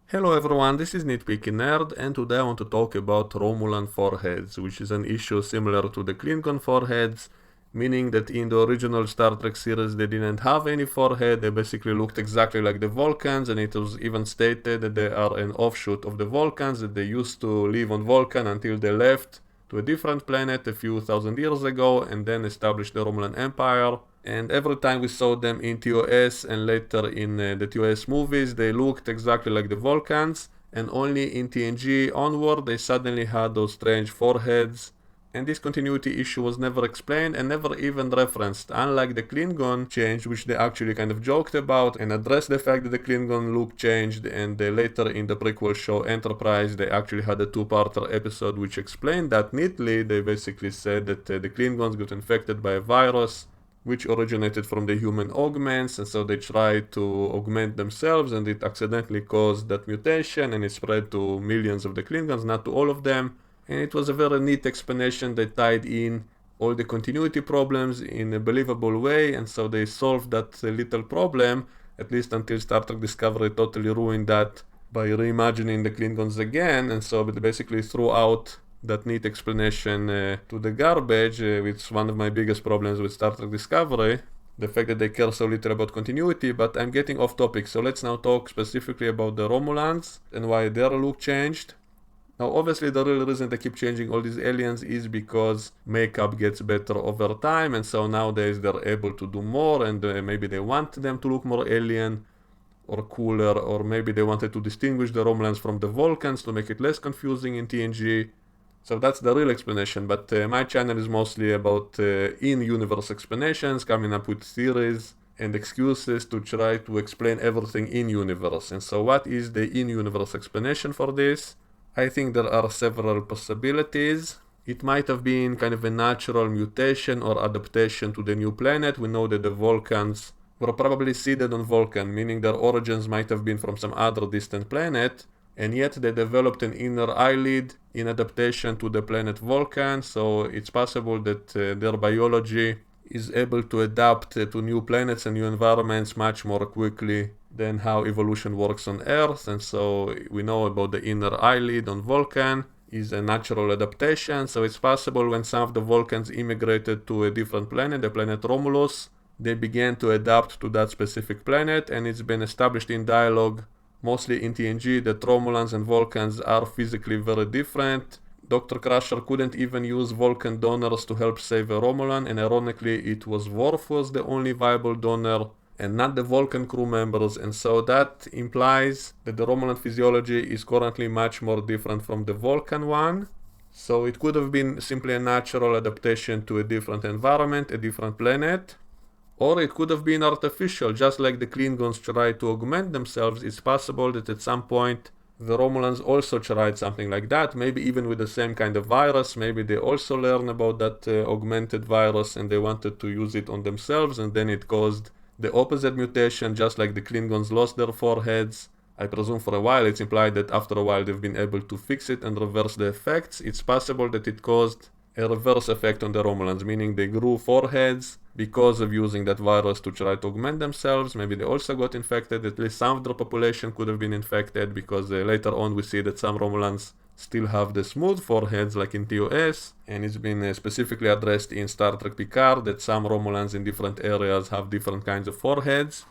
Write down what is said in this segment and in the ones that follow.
Hello everyone, this is Nitpicking Nerd, and today I want to talk about Romulan foreheads, which is an issue similar to the Klingon foreheads, meaning that in the original Star Trek series they didn't have any forehead, they basically looked exactly like the Vulcans, and it was even stated that they are an offshoot of the Vulcans, that they used to live on Vulcan until they left to a different planet a few thousand years ago and then established the Romulan Empire. And every time we saw them in TOS and later in the TOS movies, they looked exactly like the Vulcans, and only in TNG onward they suddenly had those strange foreheads. And this continuity issue was never explained and never even referenced, unlike the Klingon change, which they actually kind of joked about and addressed the fact that the Klingon look changed, and later in the prequel show Enterprise they actually had a two-parter episode which explained that neatly. They basically said that the Klingons got infected by a virus which originated from the human augments, and so they tried to augment themselves, and it accidentally caused that mutation, and it spread to millions of the Klingons, not to all of them. And it was a very neat explanation that tied in all the continuity problems in a believable way, and so they solved that little problem, at least until Star Trek Discovery totally ruined that by reimagining the Klingons again, and so they basically threw out that neat explanation to the garbage, which is one of my biggest problems with Star Trek Discovery, the fact that they care so little about continuity. But I'm getting off topic, so let's now talk specifically about the Romulans and why their look changed. Now obviously the real reason they keep changing all these aliens is because makeup gets better over time, and so nowadays they're able to do more, and maybe they want them to look more alien or cooler, or maybe they wanted to distinguish the Romulans from the Vulcans to make it less confusing in TNG. So that's the real explanation, but my channel is mostly about in-universe explanations, coming up with theories and excuses to try to explain everything in-universe. And so what is the in-universe explanation for this? I think there are several possibilities. It might have been kind of a natural mutation or adaptation to the new planet. We know that the Vulcans were probably seeded on Vulcan, meaning their origins might have been from some other distant planet, and yet they developed an inner eyelid in adaptation to the planet Vulcan, so it's possible that their biology is able to adapt to new planets and new environments much more quickly than how evolution works on Earth. And so we know about the inner eyelid on Vulcan is a natural adaptation, so it's possible when some of the Vulcans immigrated to a different planet, the planet Romulus, they began to adapt to that specific planet, and it's been established in dialogue mostly in TNG that Romulans and Vulcans are physically very different. Dr. Crusher couldn't even use Vulcan donors to help save a Romulan, and ironically it was Worf was the only viable donor and not the Vulcan crew members, and so that implies that the Romulan physiology is currently much more different from the Vulcan one. So it could have been simply a natural adaptation to a different environment, a different planet. Or it could have been artificial, just like the Klingons tried to augment themselves. It's possible that at some point the Romulans also tried something like that, maybe even with the same kind of virus. Maybe they also learned about that augmented virus and they wanted to use it on themselves, and then it caused the opposite mutation, just like the Klingons lost their foreheads. I presume for a while. It's implied that after a while they've been able to fix it and reverse the effects. It's possible that it caused a reverse effect on the Romulans, meaning they grew foreheads because of using that virus to try to augment themselves. Maybe they also got infected. At least some of the population could have been infected, because later on we see that some Romulans still have the smooth foreheads like in TOS, and it's been specifically addressed in Star Trek Picard that some Romulans in different areas have different kinds of foreheads.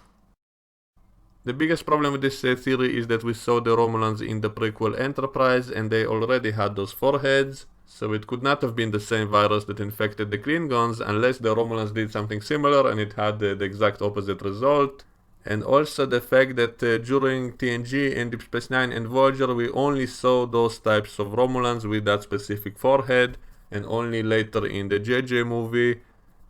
The biggest problem with this theory is that we saw the Romulans in the prequel Enterprise and they already had those foreheads, so it could not have been the same virus that infected the Klingons unless the Romulans did something similar and it had the exact opposite result. And also the fact that during TNG and Deep Space Nine and Voyager we only saw those types of Romulans with that specific forehead, and only later in the JJ movie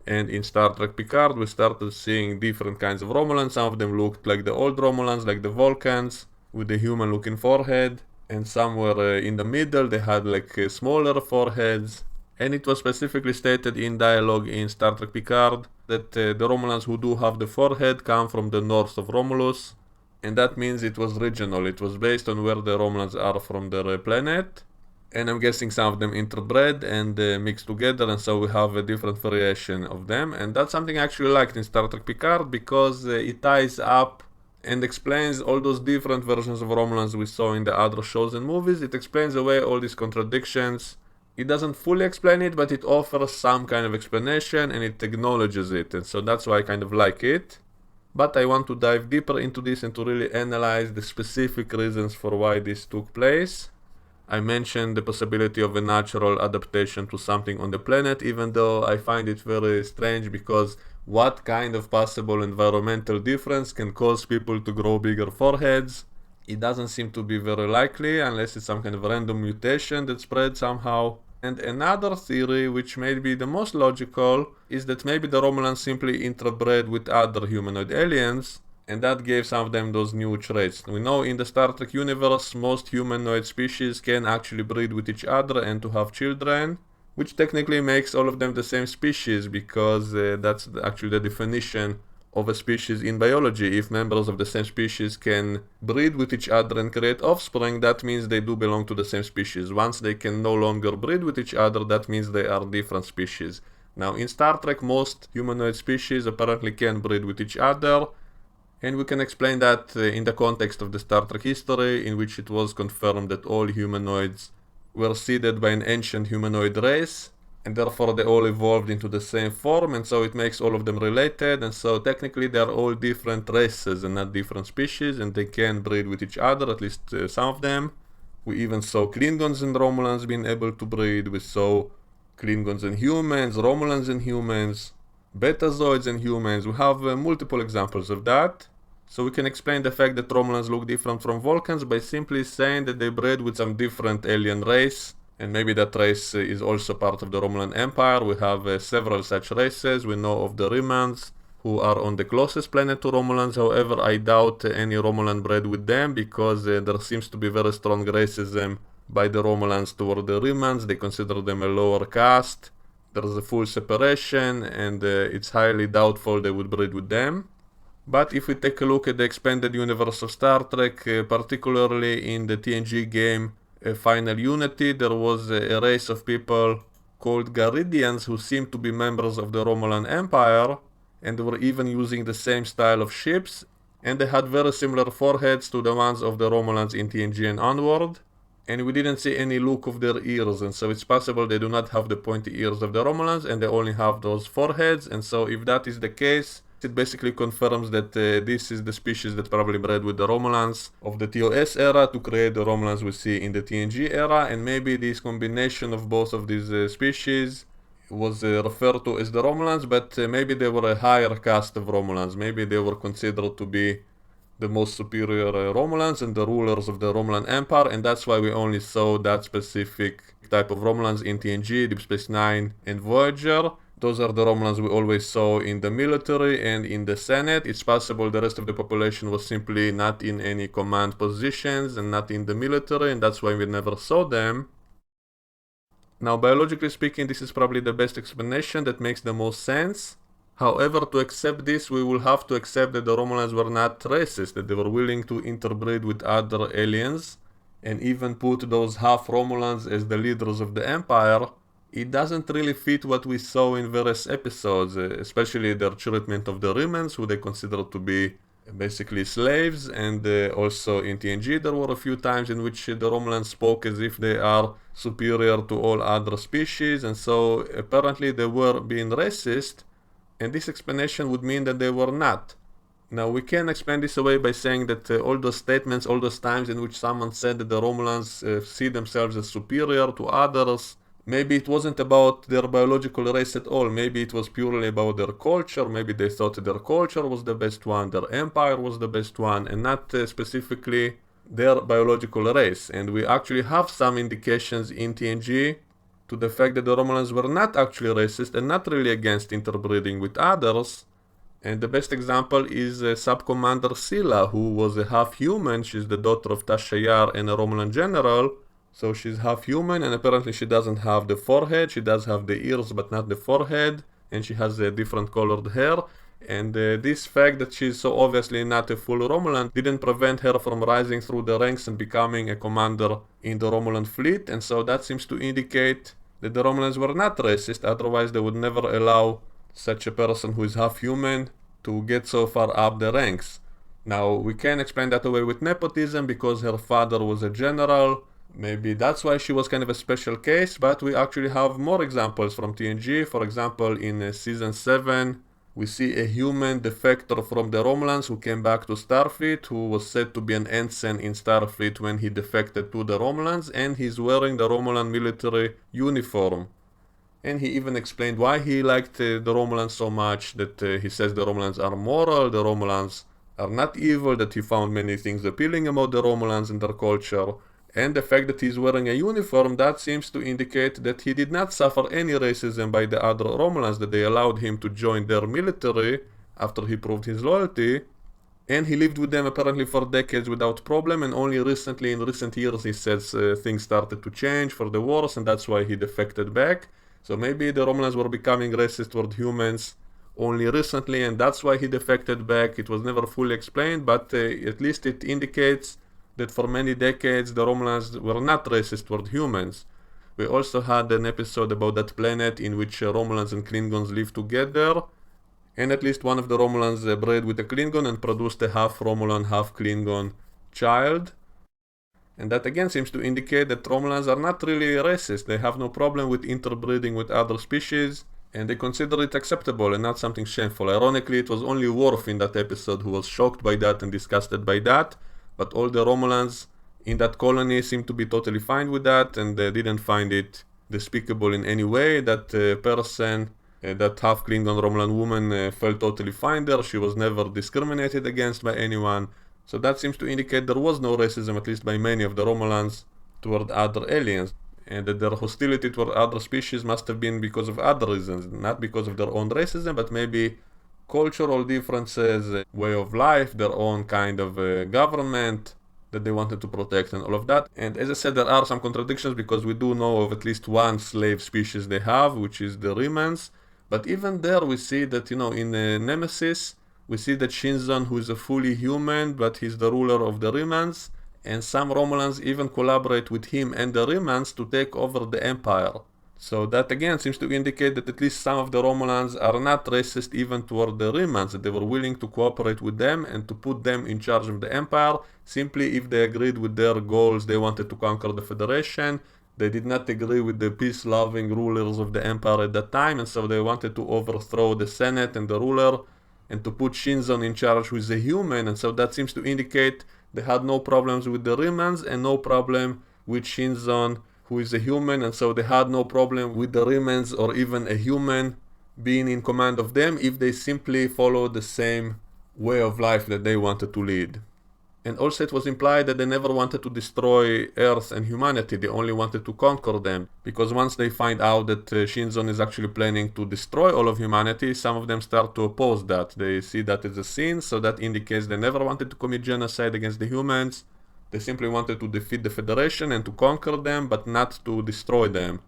and in Star Trek Picard we started seeing different kinds of Romulans. Some of them looked like the old Romulans, like the Vulcans, with the human looking forehead, and some were in the middle, they had like smaller foreheads. And it was specifically stated in dialogue in Star Trek Picard that the Romulans who do have the forehead come from the north of Romulus, and that means it was regional, it was based on where the Romulans are from their planet. And I'm guessing some of them interbred and mixed together, and so we have a different variation of them. And that's something I actually liked in Star Trek Picard, because it ties up and explains all those different versions of Romulans we saw in the other shows and movies. It explains away all these contradictions. It doesn't fully explain it, but it offers some kind of explanation and it acknowledges it, and so that's why I kind of like it. But I want to dive deeper into this and to really analyze the specific reasons for why this took place. I mentioned the possibility of a natural adaptation to something on the planet, even though I find it very strange, because what kind of possible environmental difference can cause people to grow bigger foreheads? It doesn't seem to be very likely, unless it's some kind of random mutation that spread somehow. And another theory, which may be the most logical, is that maybe the Romulans simply interbred with other humanoid aliens, and that gave some of them those new traits. We know in the Star Trek universe, most humanoid species can actually breed with each other and to have children, which technically makes all of them the same species, because that's actually the definition of a species in biology. If members of the same species can breed with each other and create offspring, that means they do belong to the same species. Once they can no longer breed with each other, that means they are different species. Now in Star Trek, most humanoid species apparently can breed with each other, and we can explain that in the context of the Star Trek history, in which it was confirmed that all humanoids were seeded by an ancient humanoid race, and therefore they all evolved into the same form, and so it makes all of them related, and so technically they are all different races and not different species, and they can breed with each other, at least some of them. We even saw Klingons and Romulans being able to breed. We saw Klingons and humans, Romulans and humans, Betazoids and humans. We have multiple examples of that. So we can explain the fact that Romulans look different from Vulcans by simply saying that they bred with some different alien race, and maybe that race is also part of the Romulan Empire. We have several such races. We know of the Remans, who are on the closest planet to Romulans. However, I doubt any Romulan bred with them, because there seems to be very strong racism by the Romulans toward the Remans. They consider them a lower caste. There is a full separation, and it's highly doubtful they would breed with them. But if we take a look at the expanded universe of Star Trek, particularly in the TNG game Final Unity, there was a race of people called Ger Indians who seemed to be members of the Romulan Empire, and they were even using the same style of ships, and they had very similar foreheads to the ones of the Romulans in TNG and onward, and we didn't see any look of their ears, and so it's possible they do not have the pointy ears of the Romulans and they only have those foreheads. And so if that is the case, it basically confirms that this is the species that probably bred with the Romulans of the TOS era to create the Romulans we see in the TNG era, and maybe this combination of both of these species was referred to as the Romulans, but maybe they were a higher caste of Romulans. Maybe they were considered to be the most superior Romulans and the rulers of the Romulan Empire, and that's why we only saw that specific type of Romulans in TNG, Deep Space Nine, and Voyager. Those are the Romulans we always saw in the military and in the Senate. It's possible the rest of the population was simply not in any command positions and not in the military, and that's why we never saw them. Now, biologically speaking, this is probably the best explanation that makes the most sense. However, to accept this, we will have to accept that the Romulans were not racist, that they were willing to interbreed with other aliens, and even put those half Romulans as the leaders of the Empire. It doesn't really fit what we saw in various episodes, especially their treatment of the Remans, who they considered to be basically slaves, and also in TNG there were a few times in which the Romulans spoke as if they are superior to all other species, and so apparently they were being racist, and this explanation would mean that they were not. Now we can explain this away by saying that all those statements, all those times in which someone said that the Romulans see themselves as superior to others, maybe it wasn't about their biological race at all. Maybe it was purely about their culture. Maybe they thought their culture was the best one, their empire was the best one, and not specifically their biological race. And we actually have some indications in TNG to the fact that the Romulans were not actually racist and not really against interbreeding with others. And the best example is Sub-Commander Scylla, who was a half-human. She's the daughter of Tasha Yar and a Romulan general. So she's half-human, and apparently she doesn't have the forehead. She does have the ears, but not the forehead. And she has a different colored hair. And this fact that she's so obviously not a full Romulan didn't prevent her from rising through the ranks and becoming a commander in the Romulan fleet. And so that seems to indicate that the Romulans were not racist. Otherwise they would never allow such a person who is half human to get so far up the ranks. Now, we can explain that away with nepotism because her father was a general. Maybe that's why she was kind of a special case, but we actually have more examples from TNG. For example, in season 7, we see a human defector from the Romulans who came back to Starfleet, who was said to be an ensign in Starfleet when he defected to the Romulans, and he's wearing the Romulan military uniform. And he even explained why he liked the Romulans so much, that he says the Romulans are moral, the Romulans are not evil, that he found many things appealing about the Romulans and their culture. And the fact that he's wearing a uniform, that seems to indicate that he did not suffer any racism by the other Romulans, that they allowed him to join their military after he proved his loyalty. And he lived with them apparently for decades without problem, and only recently, in recent years, he says things started to change for the worse, and that's why he defected back. So maybe the Romulans were becoming racist toward humans only recently, and that's why he defected back. It was never fully explained, but at least it indicates that for many decades the Romulans were not racist toward humans. We also had an episode about that planet in which Romulans and Klingons live together, and at least one of the Romulans bred with a Klingon and produced a half Romulan, half Klingon child. And that again seems to indicate that Romulans are not really racist. They have no problem with interbreeding with other species, and they consider it acceptable and not something shameful. Ironically, it was only Worf in that episode who was shocked by that and disgusted by that, but all the Romulans in that colony seemed to be totally fine with that, and they didn't find it despicable in any way. That person, that half Klingon Romulan woman, felt totally fine there. She was never discriminated against by anyone. So that seems to indicate there was no racism, at least by many of the Romulans, toward other aliens, and that their hostility toward other species must have been because of other reasons, not because of their own racism, but maybe cultural differences, way of life, their own kind of government that they wanted to protect and all of that. And as I said, there are some contradictions because we do know of at least one slave species they have, which is the Remans. But even there we see that, in Nemesis, we see that Shinzon, who is a fully human, but he's the ruler of the Remans, and some Romulans even collaborate with him and the Remans to take over the Empire. So that again seems to indicate that at least some of the Romulans are not racist even toward the Remans, that they were willing to cooperate with them and to put them in charge of the Empire, simply if they agreed with their goals. They wanted to conquer the Federation. They did not agree with the peace-loving rulers of the Empire at that time, and so they wanted to overthrow the Senate and the ruler, and to put Shinzon in charge, who is a human. And so that seems to indicate they had no problems with the Remans and no problem with Shinzon, who is a human, and so they had no problem with the Remans or even a human being in command of them if they simply followed the same way of life that they wanted to lead. And also it was implied that they never wanted to destroy Earth and humanity, they only wanted to conquer them. Because once they find out that Shinzon is actually planning to destroy all of humanity, some of them start to oppose that. They see that as a sin, so that indicates they never wanted to commit genocide against the humans. They simply wanted to defeat the Federation and to conquer them, but not to destroy them.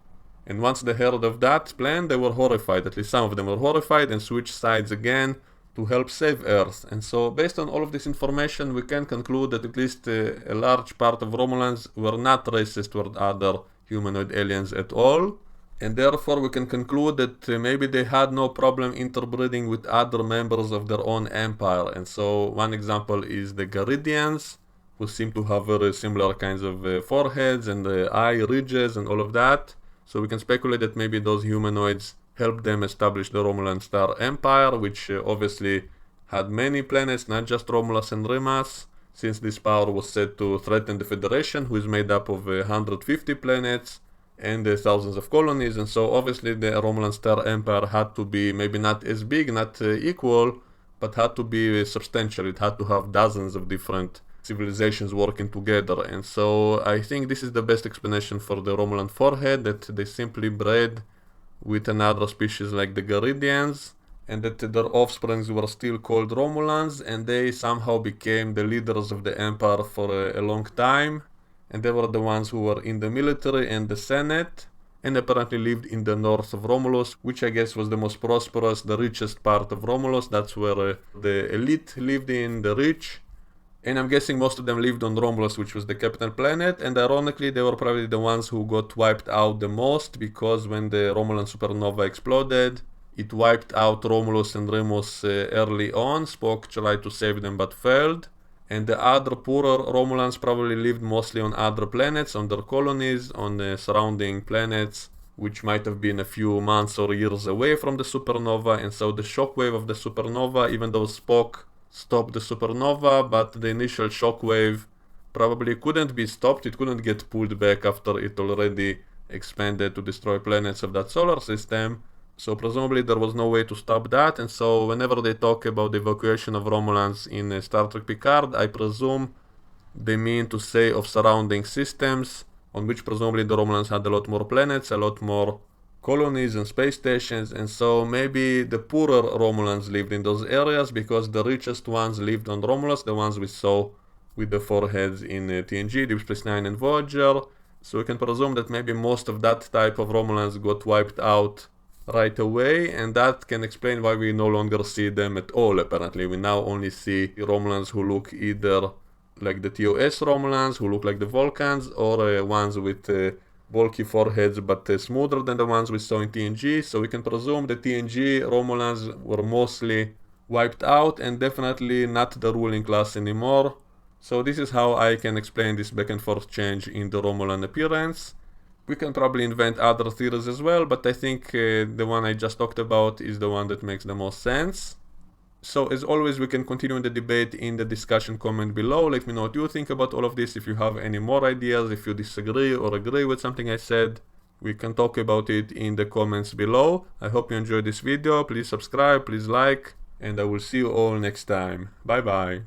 And once they heard of that plan, they were horrified. At least some of them were horrified and switched sides again to help save Earth. And so based on all of this information, we can conclude that at least a large part of Romulans were not racist toward other humanoid aliens at all. And therefore we can conclude that maybe they had no problem interbreeding with other members of their own empire. And so one example is the Ger Indians, who seem to have very similar kinds of foreheads and eye ridges and all of that. So we can speculate that maybe those humanoids helped them establish the Romulan Star Empire, which obviously had many planets, not just Romulus and Remas, since this power was said to threaten the Federation, who is made up of 150 planets and thousands of colonies. And so obviously the Romulan Star Empire had to be maybe not as big, not equal, but had to be substantial. It had to have dozens of different civilizations working together. And so I think this is the best explanation for the Romulan forehead, that they simply bred with another species like the Ger Indians, and that their offsprings were still called Romulans, and they somehow became the leaders of the empire for a long time, and they were the ones who were in the military and the Senate, and apparently lived in the north of Romulus, which I guess was the most prosperous, the richest part of Romulus. That's where the elite lived in, the rich. And I'm guessing most of them lived on Romulus, which was the capital planet, and ironically they were probably the ones who got wiped out the most, because when the Romulan supernova exploded, it wiped out Romulus and Remus early on. Spock tried to save them but failed. And the other poorer Romulans probably lived mostly on other planets, on their colonies, on surrounding planets, which might have been a few months or years away from the supernova. And so the shockwave of the supernova, even though Spock stopped the supernova, but the initial shockwave probably couldn't be stopped. It couldn't get pulled back after it already expanded to destroy planets of that solar system. So presumably there was no way to stop that, and so whenever they talk about the evacuation of Romulans in Star Trek Picard, I presume they mean to say of surrounding systems, on which presumably the Romulans had a lot more planets, a lot more colonies and space stations, and so maybe the poorer Romulans lived in those areas because the richest ones lived on Romulus, the ones we saw with the foreheads in TNG, Deep Space Nine and Voyager. So we can presume that maybe most of that type of Romulans got wiped out right away, and that can explain why we no longer see them at all. Apparently we now only see Romulans who look either like the TOS Romulans, who look like the Vulcans, or ones with bulky foreheads but smoother than the ones we saw in TNG. So we can presume the TNG Romulans were mostly wiped out and definitely not the ruling class anymore. So this is how I can explain this back and forth change in the Romulan appearance. We can probably invent other theories as well, but I think the one I just talked about is the one that makes the most sense. So as always, we can continue the debate in the discussion comment below. Let me know what you think about all of this. If you have any more ideas, if you disagree or agree with something I said, we can talk about it in the comments below. I hope you enjoyed this video. Please subscribe, please like, and I will see you all next time. Bye bye.